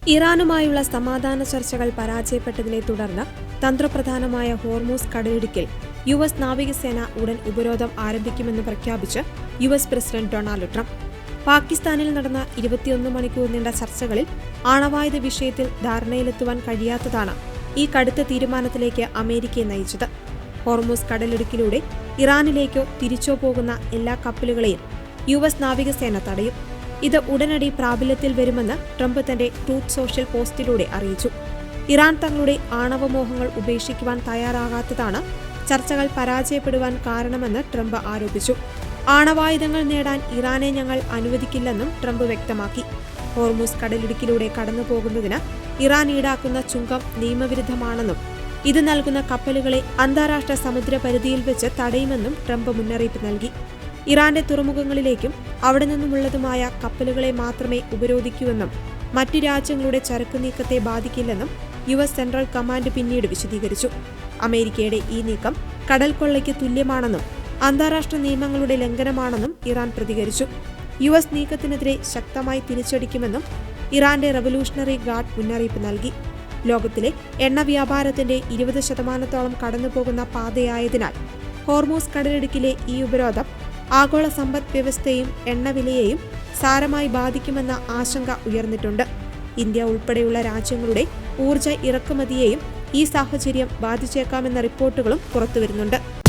ഇറാനുമായുള്ള സമാധാന ചർച്ചകൾ പരാജയപ്പെട്ടതിനെ തുടർന്ന് തന്ത്രപ്രധാനമായ ഹോർമൂസ് കടലിടുക്കിൽ യുഎസ് നാവികസേന ഉടൻ ഉപരോധം ആരംഭിക്കുമെന്ന് പ്രഖ്യാപിച്ച് യുഎസ് പ്രസിഡന്റ് ഡൊണാൾഡ് ട്രംപ്. പാകിസ്ഥാനിൽ നടന്ന 21 മണിക്കൂർ നീണ്ട ചർച്ചകളിൽ ആണവായുധ വിഷയത്തിൽ ധാരണയിലെത്തുവാൻ കഴിയാത്തതാണ് ഈ കടുത്ത തീരുമാനത്തിലേക്ക് അമേരിക്കയെ നയിച്ചത്. ഹോർമൂസ് കടലിടുക്കിലൂടെ ഇറാനിലേക്കോ തിരിച്ചോ പോകുന്ന എല്ലാ കപ്പലുകളെയും യുഎസ് നാവികസേന തടയും. ഇത് ഉടനടി പ്രാബല്യത്തിൽ വരുമെന്ന് ട്രംപ് തന്റെ ട്രൂത്ത് സോഷ്യൽ പോസ്റ്റിലൂടെ അറിയിച്ചു. ഇറാൻ തങ്ങളുടെ ആണവമോഹങ്ങൾ ഉപേക്ഷിക്കുവാൻ തയ്യാറാകാത്തതാണ് ചർച്ചകൾ പരാജയപ്പെടുവാൻ കാരണമെന്ന് ട്രംപ് ആരോപിച്ചു. ആണവായുധങ്ങൾ നേടാൻ ഇറാനെ ഞങ്ങൾ അനുവദിക്കില്ലെന്നും ട്രംപ് വ്യക്തമാക്കി. ഹോർമൂസ് കടലിടുക്കിലൂടെ കടന്നുപോകുന്നതിന് ഇറാൻ ഈടാക്കുന്ന ചുങ്കം നിയമവിരുദ്ധമാണെന്നും ഇത് നൽകുന്ന കപ്പലുകളെ അന്താരാഷ്ട്ര സമുദ്രപരിധിയിൽ വെച്ച് തടയുമെന്നും ട്രംപ് മുന്നറിയിപ്പ് നൽകി. ഇറാന്റെ തുറമുഖങ്ങളിലേക്കും അവിടെ നിന്നുമുള്ളതുമായ കപ്പലുകളെ മാത്രമേ ഉപരോധിക്കൂവെന്നും മറ്റു രാജ്യങ്ങളുടെ ചരക്കു നീക്കത്തെ ബാധിക്കില്ലെന്നും യുഎസ് സെൻട്രൽ കമാൻഡ് പിന്നീട് വിശദീകരിച്ചു. അമേരിക്കയുടെ ഈ നീക്കം കടൽ കൊള്ളയ്ക്ക് തുല്യമാണെന്നും അന്താരാഷ്ട്ര നിയമങ്ങളുടെ ലംഘനമാണെന്നും ഇറാൻ പ്രതികരിച്ചു. യുഎസ് നീക്കത്തിനെതിരെ ശക്തമായി തിരിച്ചടിക്കുമെന്നും ഇറാന്റെ റവല്യൂഷണറി ഗാർഡ് മുന്നറിയിപ്പ് നൽകി. ലോകത്തിലെ എണ്ണ വ്യാപാരത്തിന്റെ 20% കടന്നുപോകുന്ന പാതയായതിനാൽ ഹോർമൂസ് കടലിടുക്കിലെ ഈ ഉപരോധം ആഗോള സമ്പദ് വ്യവസ്ഥയെയും എണ്ണവിലയെയും സാരമായി ബാധിക്കുമെന്ന ആശങ്ക ഉയർന്നിട്ടുണ്ട്. ഇന്ത്യ ഉൾപ്പെടെയുള്ള രാജ്യങ്ങളുടെ ഊർജ്ജ ഇറക്കുമതിയെയും ഈ സാഹചര്യം ബാധിച്ചേക്കാമെന്ന റിപ്പോർട്ടുകളും പുറത്തുവരുന്നുണ്ട്.